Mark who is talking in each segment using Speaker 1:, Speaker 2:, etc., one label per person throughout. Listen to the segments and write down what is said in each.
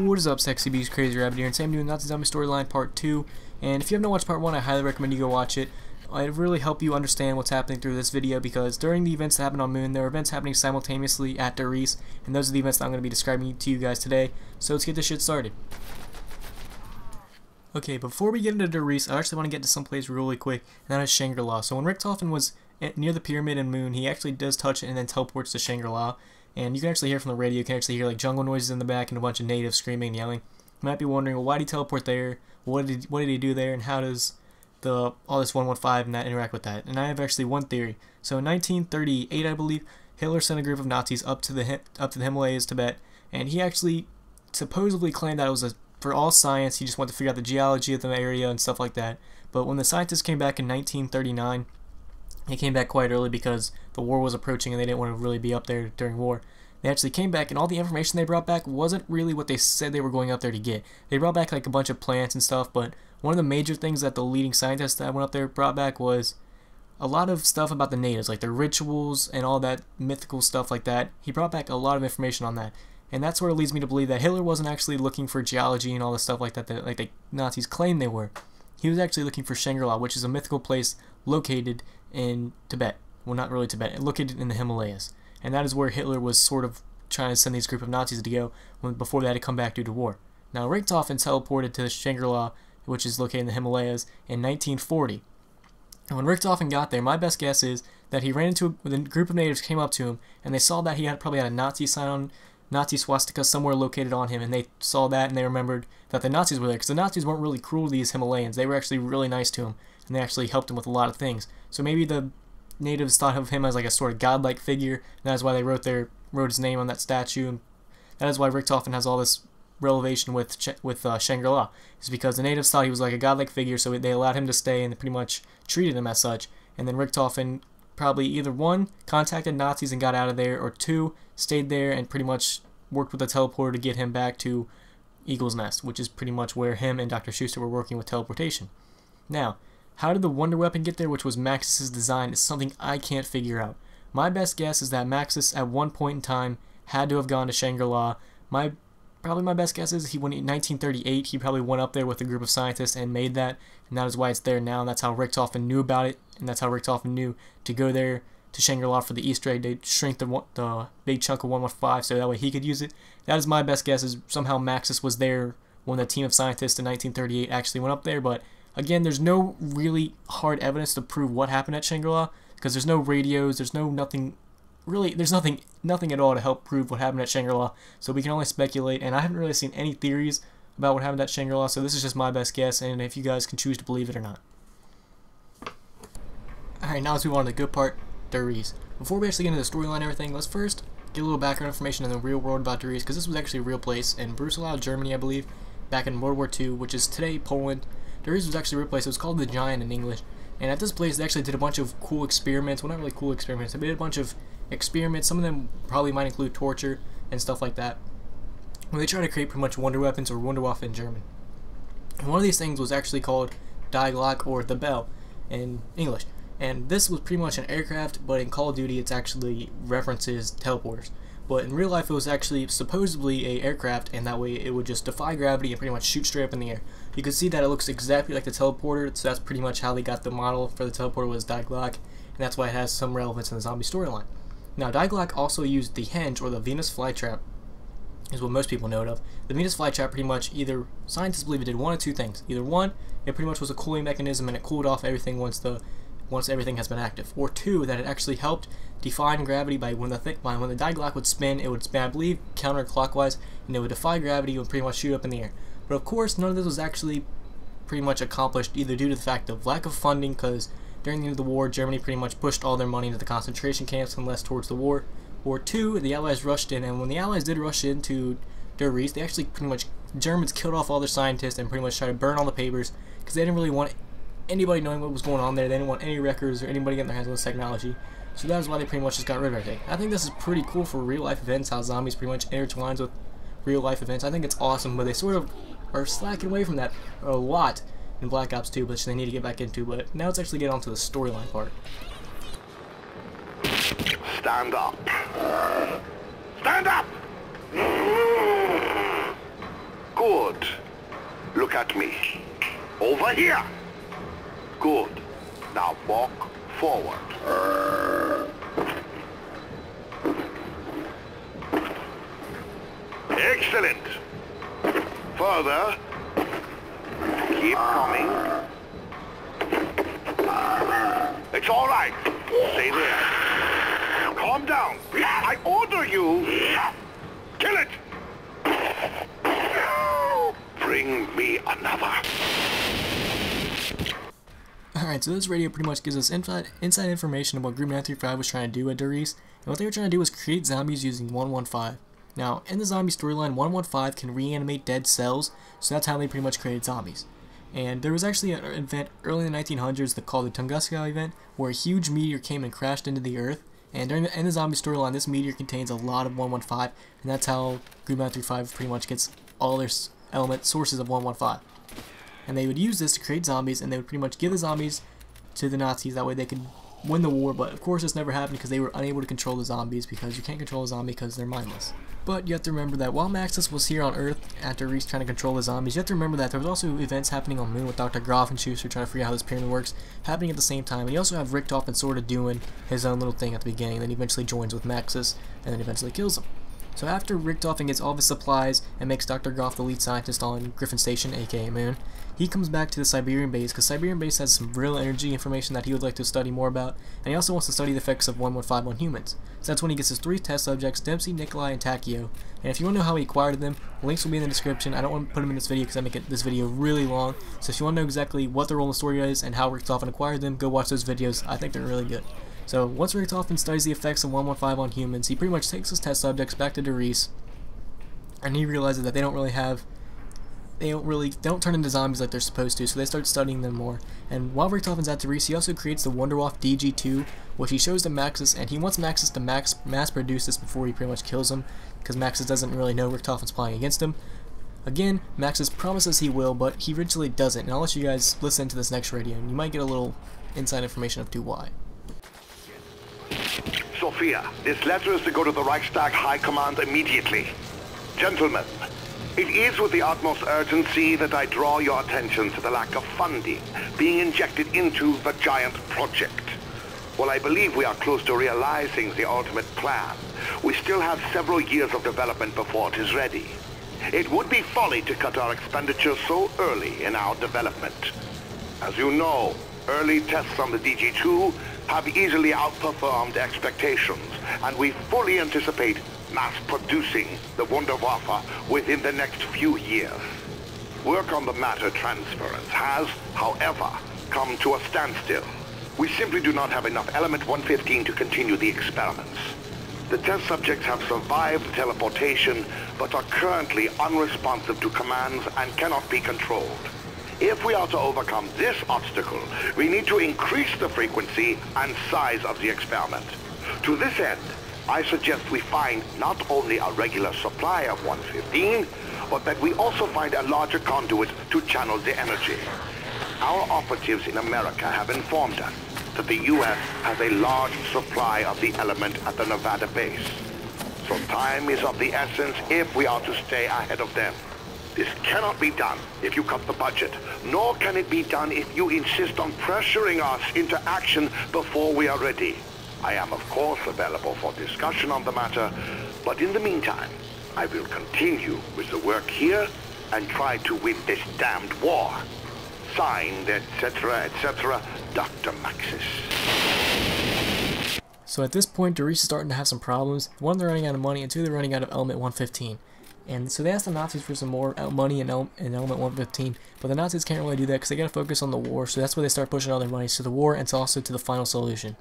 Speaker 1: What is up, Sexy Beast, Crazy Rabbit here, and today I'm doing Nazi Zombie Storyline Part 2, and if you have not watched Part 1, I highly recommend you go watch it. It'll really help you understand what's happening through this video, because during the events that happened on Moon, there are events happening simultaneously at Riese, and those are the events that I'm going to be describing to you guys today, so let's get this shit started. Okay, before we get into Riese, I actually want to get to someplace really quick, and that is Shangri-La. So when Richtofen was near the pyramid and Moon, he actually does touch it and then teleports to Shangri-La. And you can actually hear from the radio, you can actually hear like jungle noises in the back and a bunch of natives screaming and yelling. You might be wondering, well, why did he teleport there? What did he do there? And how does all this 115 not interact with that? And I have actually one theory. So in 1938, I believe, Hitler sent a group of Nazis up to the Himalayas, Tibet, and he actually supposedly claimed that it was for all science. He just wanted to figure out the geology of the area and stuff like that. But when the scientists came back in 1939, they came back quite early because the war was approaching and they didn't want to really be up there during war. They actually came back, and all the information they brought back wasn't really what they said they were going up there to get. They brought back like a bunch of plants and stuff, but one of the major things that the leading scientists that went up there brought back was a lot of stuff about the natives, like their rituals and all that mythical stuff like that. He brought back a lot of information on that. And that sort of leads me to believe that Hitler wasn't actually looking for geology and all this stuff like that, like the Nazis claimed they were. He was actually looking for Shangri-La, which is a mythical place located in Tibet. Well, not really Tibet, located in the Himalayas. And that is where Hitler was sort of trying to send these group of Nazis to go before they had to come back due to war. Now, Richtofen teleported to Shangri-La, which is located in the Himalayas, in 1940. And when Richtofen got there, my best guess is that he ran into a group of natives came up to him, and they saw that he probably had a Nazi sign on, Nazi swastika somewhere located on him, and they saw that and they remembered that the Nazis were there, because the Nazis weren't really cruel to these Himalayans. They were actually really nice to him, and they actually helped him with a lot of things. So maybe the natives thought of him as like a sort of godlike figure, and that is why they wrote his name on that statue, and that is why Richtofen has all this relevation with Shangri-La. It's because the natives thought he was like a godlike figure, so they allowed him to stay and they pretty much treated him as such. And then Richtofen probably either one, contacted Nazis and got out of there, or two, stayed there and pretty much worked with the teleporter to get him back to Eagle's Nest, which is pretty much where him and Dr. Schuster were working with teleportation. Now, how did the Wonder Weapon get there, which was Maxis's design, is something I can't figure out. My best guess is that Maxis at one point in time had to have gone to Shangri-La. Probably my best guess is in 1938, he probably went up there with a group of scientists and made that, and that is why it's there now, and that's how Richtofen knew about it, and that's how Richtofen knew to go there to Shangri-La for the Easter egg. They shrink the big chunk of 115 so that way he could use it. That is my best guess, is somehow Maxis was there when the team of scientists in 1938 actually went up there, but again, there's no really hard evidence to prove what happened at Shangri-La, because there's no radios, there's nothing at all to help prove what happened at Shangri-La, so we can only speculate, and I haven't really seen any theories about what happened at Shangri-La, so this is just my best guess, and if you guys can choose to believe it or not. Alright, now let's move on to the good part, Riese. Before we actually get into the storyline and everything, let's first get a little background information in the real world about Riese, because this was actually a real place in Brussels, Germany, I believe, back in World War II, which is today Poland. Riese was actually a real place. It was called the Giant in English, and at this place they actually did a bunch of cool experiments. Well, not really cool experiments, they did a bunch of experiments. Some of them probably might include torture and stuff like that, where they try to create pretty much wonder weapons, or Wunderwaffe in German. And one of these things was actually called Die Glock, or the Bell in English, and this was pretty much an aircraft, but in Call of Duty it's actually references teleporters. But in real life it was actually supposedly a aircraft, and that way it would just defy gravity and pretty much shoot straight up in the air. You can see that it looks exactly like the teleporter, so that's pretty much how they got the model for the teleporter, was Die Glock, and that's why it has some relevance in the zombie storyline. Now, Die Glock also used the henge, or the Venus flytrap, is what most people know it of. The Venus flytrap pretty much, either scientists believe it did one of two things. Either one, it pretty much was a cooling mechanism and it cooled off everything once everything has been active, or two, that it actually helped defy gravity by when the Die Glock would spin, it would spin, I believe, counterclockwise, and it would defy gravity and pretty much shoot up in the air. But of course, none of this was actually pretty much accomplished, either due to the fact of lack of funding, because during the end of the war, Germany pretty much pushed all their money into the concentration camps and less towards the war, or two, the Allies rushed in, and when the Allies did rush into Riese, they actually Germans killed off all their scientists and pretty much tried to burn all the papers, because they didn't really want anybody knowing what was going on there. They didn't want any records or anybody getting their hands on this technology, so that is why they pretty much just got rid of everything. I think this is pretty cool for real life events, how zombies pretty much intertwines with real life events. I think it's awesome, but they sort of are slacking away from that a lot in Black Ops 2, which they need to get back into. But now let's actually get on to the storyline part.
Speaker 2: Stand up. Stand up! Good. Look at me. Over here. Good. Now walk forward. Excellent. Further. Keep coming. It's all right. Stay there. Calm down. I order you. Kill it. Bring me another.
Speaker 1: Alright, so this radio pretty much gives us inside information about what Group 935 was trying to do at Riese, and what they were trying to do was create zombies using 115. Now, in the zombie storyline, 115 can reanimate dead cells, so that's how they pretty much created zombies. And there was actually an event early in the 1900s called the Tunguska event, where a huge meteor came and crashed into the Earth, and in the zombie storyline, this meteor contains a lot of 115, and that's how Group 935 pretty much gets all their sources of 115. And they would use this to create zombies, and they would pretty much give the zombies to the Nazis, that way they could win the war, but of course this never happened because they were unable to control the zombies, because you can't control a zombie because they're mindless. But you have to remember that while Maxis was here on Earth after Riese trying to control the zombies, you have to remember that there was also events happening on Moon with Dr. Grafenschuster trying to figure out how this pyramid works, happening at the same time, and you also have Richtofen sort of doing his own little thing at the beginning, then he eventually joins with Maxis, and then eventually kills him. So after Richtofen gets all of his supplies and makes Dr. Groff the lead scientist on Griffin Station, aka Moon, he comes back to the Siberian base, because Siberian base has some real energy information that he would like to study more about, and he also wants to study the effects of 115 on humans. So that's when he gets his 3 test subjects, Dempsey, Nikolai, and Takio. And if you want to know how he acquired them, links will be in the description. I don't want to put them in this video because I make this video really long, so if you want to know exactly what the role in the story is and how Richtofen acquired them, go watch those videos. I think they're really good. So once Richtofen studies the effects of 115 on humans, he pretty much takes his test subjects back to Riese, and he realizes that they don't turn into zombies like they're supposed to, so they start studying them more. And while Richtofen's at Riese, he also creates the Wunderwaffe DG2, which he shows to Maxis, and he wants Maxis to mass produce this before he pretty much kills him, because Maxis doesn't really know Richtofen's plotting against him. Again, Maxis promises he will, but he eventually doesn't, and I'll let you guys listen to this next radio, and you might get a little inside information of to why.
Speaker 2: Sophia, this letter is to go to the Reichstag High Command immediately. Gentlemen, it is with the utmost urgency that I draw your attention to the lack of funding being injected into the giant project. While I believe we are close to realizing the ultimate plan, we still have several years of development before it is ready. It would be folly to cut our expenditures so early in our development. As you know, early tests on the DG2 have easily outperformed expectations, and we fully anticipate mass-producing the Wunderwaffe within the next few years. Work on the matter transference has, however, come to a standstill. We simply do not have enough element 115 to continue the experiments. The test subjects have survived teleportation, but are currently unresponsive to commands and cannot be controlled. If we are to overcome this obstacle, we need to increase the frequency and size of the experiment. To this end, I suggest we find not only a regular supply of 115, but that we also find a larger conduit to channel the energy. Our operatives in America have informed us that the U.S. has a large supply of the element at the Nevada base. So time is of the essence if we are to stay ahead of them. This cannot be done if you cut the budget, nor can it be done if you insist on pressuring us into action before we are ready. I am, of course, available for discussion on the matter, but in the meantime, I will continue with the work here and try to win this damned war. Signed, etc., etc., Dr. Maxis.
Speaker 1: So at this point, Riese is starting to have some problems. One, they're running out of money, and two, they're running out of element 115. And so they asked the Nazis for some more money in element 115, but the Nazis can't really do that because they gotta focus on the war, so that's where they start pushing all their money to the war and also to the final solution.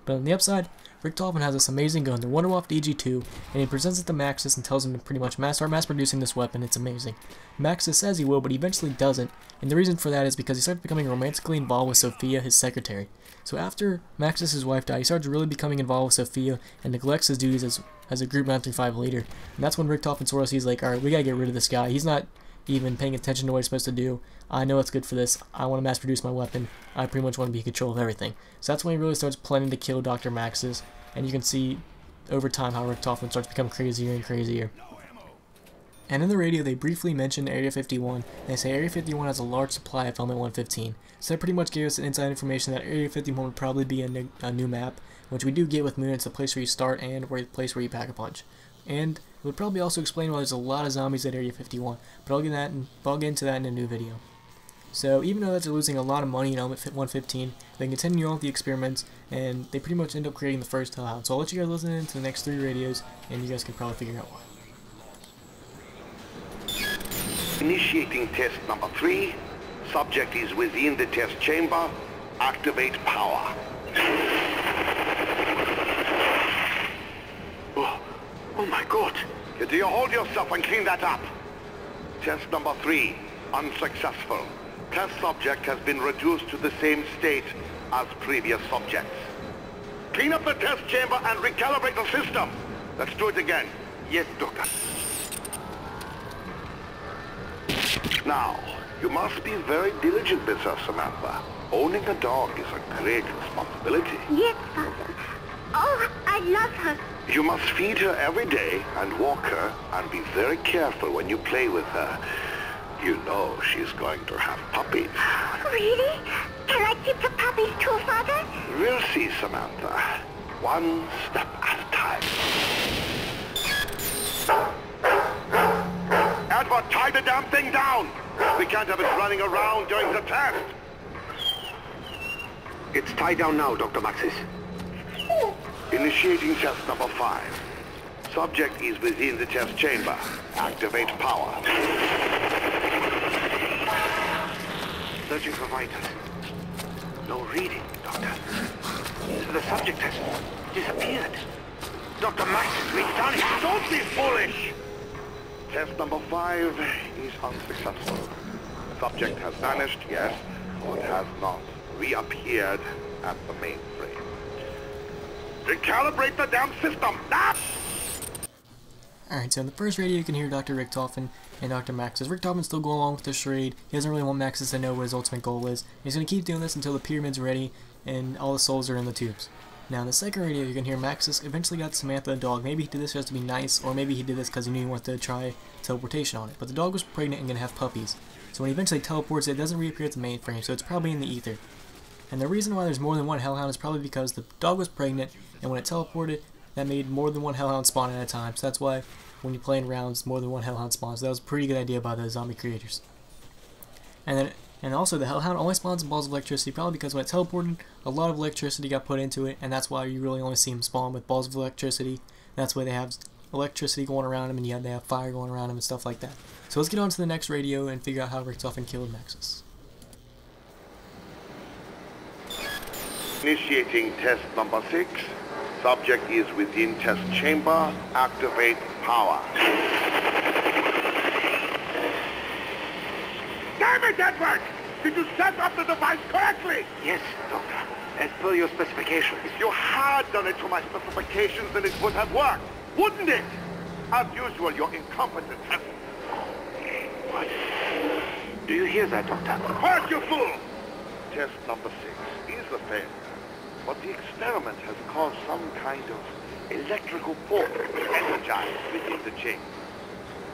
Speaker 1: But on the upside, Richtofen has this amazing gun, the Wunderwaffe DG2, and he presents it to Maxis and tells him to pretty much start mass producing this weapon. It's amazing. Maxis says he will, but he eventually doesn't, and the reason for that is because he starts becoming romantically involved with Sophia, his secretary. So after Maxis' wife died, he starts really becoming involved with Sophia and neglects his duties as a Group 935 leader. And that's when Richtofen sort of sees like, alright, we gotta get rid of this guy. He's not even paying attention to what he's supposed to do. I know what's good for this. I want to mass produce my weapon. I pretty much want to be in control of everything. So that's when he really starts planning to kill Dr. Maxis. And you can see over time how Richtofen starts to become crazier and crazier. And in the radio, they briefly mentioned Area 51, and they say Area 51 has a large supply of Element 115. So that pretty much gave us inside information that Area 51 would probably be a new map, which we do get with Moon. It's a place where you start and a place where you pack a punch. And it would probably also explain why there's a lot of zombies at Area 51, but I'll get into that in a new video. So even though they're losing a lot of money in Element 115, they continue on with the experiments, and they pretty much end up creating the first Hellhound. So I'll let you guys listen into the next 3 radios, and you guys can probably figure out why.
Speaker 2: Initiating test number 3. Subject is within the test chamber. Activate power. Oh my God. Do you hold yourself and clean that up? Test number 3. Unsuccessful. Test subject has been reduced to the same state as previous subjects. Clean up the test chamber and recalibrate the system. Let's do it again. Yes, Doctor. Now, you must be very diligent, Miss Samantha. Owning a dog is a great responsibility.
Speaker 3: Yes, Father. Oh, I love her.
Speaker 2: You must feed her every day and walk her, and be very careful when you play with her. You know she's going to have puppies.
Speaker 3: Really? Can I keep the puppies too, Father?
Speaker 2: We'll see, Samantha. One step at a time. Edward, tie the damn thing down! We can't have it running around during the test. It's tied down now, Dr. Maxis. Initiating test number 5. Subject is within the test chamber. Activate power. Searching for vitals. No reading, Doctor. The subject has disappeared. Dr. Maxis, we done it. Don't be foolish! Test number 5 is unsuccessful. Subject has vanished, yes, but has not reappeared at the mainframe. Recalibrate the damn system! Now!
Speaker 1: Alright, so in the first radio you can hear Dr. Richtofen and Dr. Maxis. Richtofen's still going along with the charade. He doesn't really want Maxis to know what his ultimate goal is. He's going to keep doing this until the pyramid's ready and all the souls are in the tubes. Now in the second radio you can hear Maxis eventually got Samantha a dog. Maybe he did this just to be nice, or maybe he did this because he knew he wanted to try teleportation on it. But the dog was pregnant and going to have puppies. So when he eventually teleports it doesn't reappear at the mainframe, so it's probably in the ether. And the reason why there's more than one Hellhound is probably because the dog was pregnant, and when it teleported, that made more than one Hellhound spawn at a time. So that's why when you're playing rounds, more than one Hellhound spawns. So that was a pretty good idea by the zombie creators. And also the Hellhound only spawns in balls of electricity, probably because when it teleported, a lot of electricity got put into it, and that's why you really only see him spawn with balls of electricity. That's why they have electricity going around him, and they have fire going around him and stuff like that. So let's get on to the next radio and figure out how Richtofen killed Maxis.
Speaker 2: Initiating test number 6. Subject is within test chamber. Activate power. Damn it, Edward! Did you set up the device correctly?
Speaker 4: Yes, Doctor. As per your specifications.
Speaker 2: If you had done it to my specifications, then it would have worked, wouldn't it? As usual, you're incompetent.
Speaker 4: What? Do you hear that, Doctor?
Speaker 2: Of course, you fool! Test number 6 is a failure. But the experiment has caused some kind of electrical force energized within the chamber.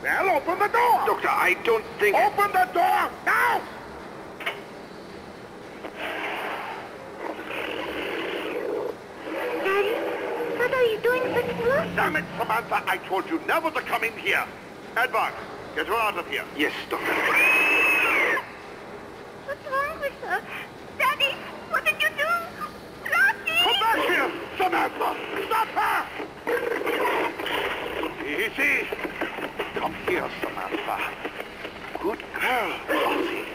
Speaker 2: Well, open the door!
Speaker 4: Doctor, I don't think...
Speaker 2: Open the door! Now!
Speaker 3: Daddy, what are you doing such work?
Speaker 2: Damn it, Samantha, I told you never to come in here. Edward, get her out of here.
Speaker 4: Yes, Doctor.
Speaker 3: What's wrong with her? Daddy, what did you do? Lottie!
Speaker 2: Come back here, Samantha! Stop her! Easy. Come here, Samantha. Good girl, Flossie.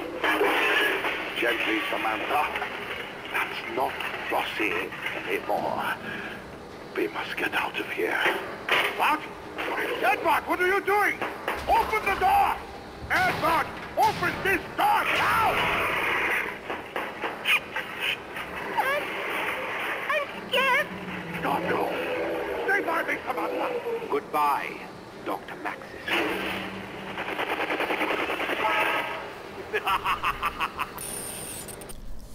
Speaker 2: Gently, Samantha. That's not Flossie anymore. We must get out of here. What? Edward, what are you doing? Open the door! Edward, open this door now!
Speaker 3: I'm scared.
Speaker 2: Don't go. Stay by me, Samantha.
Speaker 4: Goodbye, Dr. Maxis.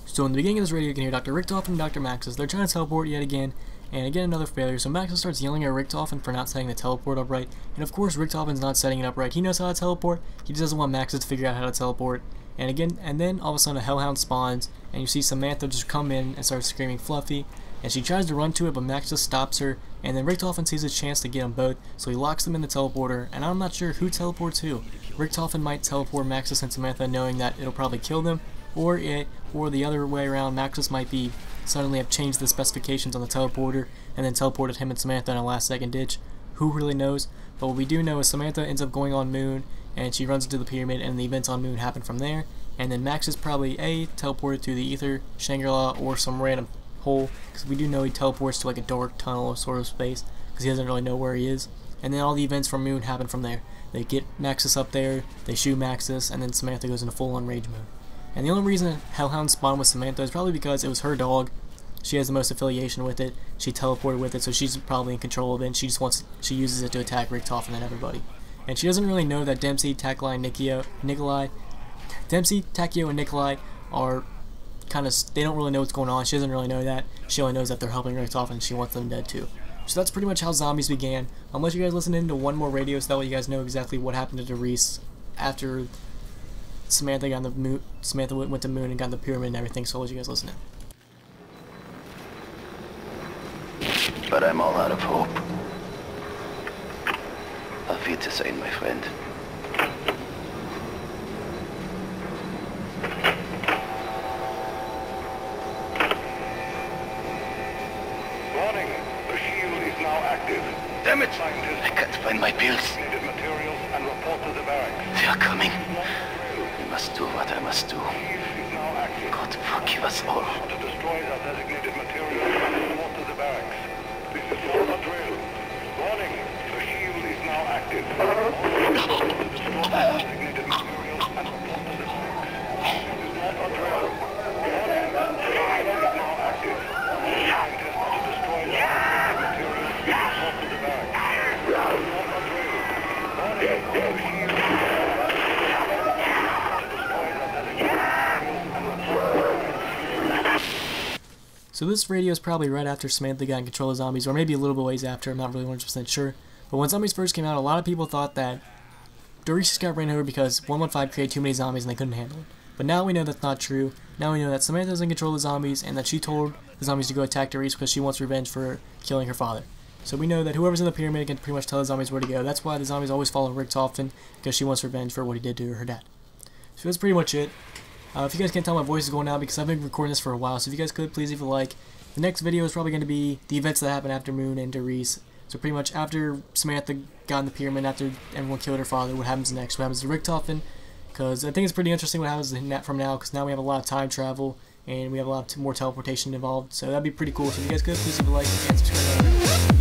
Speaker 1: So in the beginning of this radio you can hear Dr. Richtofen and Dr. Maxis. They're trying to teleport yet again, And again, another failure. So Maxis starts yelling at Richtofen for not setting the teleport up right. And of course, Richtofen's not setting it up right. He knows how to teleport. He just doesn't want Maxis to figure out how to teleport. And then all of a sudden a Hellhound spawns, and you see Samantha just come in and start screaming Fluffy. And she tries to run to it, but Maxis stops her. And then Richtofen sees a chance to get them both, so he locks them in the teleporter. And I'm not sure who teleports who. Richtofen might teleport Maxis and Samantha, knowing that it'll probably kill them, or the other way around. Maxis might be suddenly have changed the specifications on the teleporter and then teleported him and Samantha in a last second ditch. Who really knows? But what we do know is Samantha ends up going on Moon, and she runs into the pyramid, and the events on Moon happen from there. And then Maxis probably teleported to the Ether, Shangri-La, or some random hole, because we do know he teleports to like a dark tunnel sort of space, because he doesn't really know where he is. And then all the events from Moon happen from there. They get Maxis up there, they shoot Maxis, and then Samantha goes into full-on rage mode. And the only reason Hellhound spawned with Samantha is probably because it was her dog. She has the most affiliation with it. She teleported with it, so she's probably in control of it. And she uses it to attack Richtofen and everybody. And she doesn't really know that Dempsey, Takio, and Nikolai are kind of, they don't really know what's going on. She doesn't really know that. She only knows that they're helping Richtofen, and she wants them dead too. So that's pretty much how zombies began. I'll let you guys listen into one more radio so that way you guys know exactly what happened to Riese after Samantha got on the moon. Samantha went to Moon and got on the pyramid and everything. So I'll let you guys listen in.
Speaker 5: But I'm all out of hope. Auf Wiedersehen, my friend.
Speaker 2: Warning, the shield is now active.
Speaker 5: Damn it! I can't find my pills.
Speaker 2: Needed materials and report to the barracks.
Speaker 5: They are coming. I must do what I must do.
Speaker 2: Is now active.
Speaker 5: God forgive us all.
Speaker 2: To destroy the designated materials and report to the barracks. This is not a drill. Warning, the shield is now active. To destroy the designated materials and report to the barracks. This is not a drill. Warning, the shield is now active. Scientists to destroy the designated materials and report to the barracks. This is not a drill. Warning, the shield is now active.
Speaker 1: So this radio is probably right after Samantha got in control of zombies, or maybe a little bit ways after. I'm not really 100% sure. But when zombies first came out, a lot of people thought that Riese got ran over because 115 created too many zombies and they couldn't handle it. But now we know that's not true. Now we know that Samantha's in control of the zombies, and that she told the zombies to go attack Riese because she wants revenge for killing her father. So we know that whoever's in the pyramid can pretty much tell the zombies where to go. That's why the zombies always follow Richtofen, because she wants revenge for what he did to her dad. So that's pretty much it. If you guys can't tell, my voice is going out because I've been recording this for a while, so if you guys could, please leave a like. The next video is probably going to be the events that happened after Moon and Riese. So pretty much after Samantha got in the pyramid, after everyone killed her father, what happens next? What happens to Richtofen? Because I think it's pretty interesting what happens from now, because now we have a lot of time travel, and we have a lot more teleportation involved, so that'd be pretty cool. So if you guys could, please leave a like and subscribe.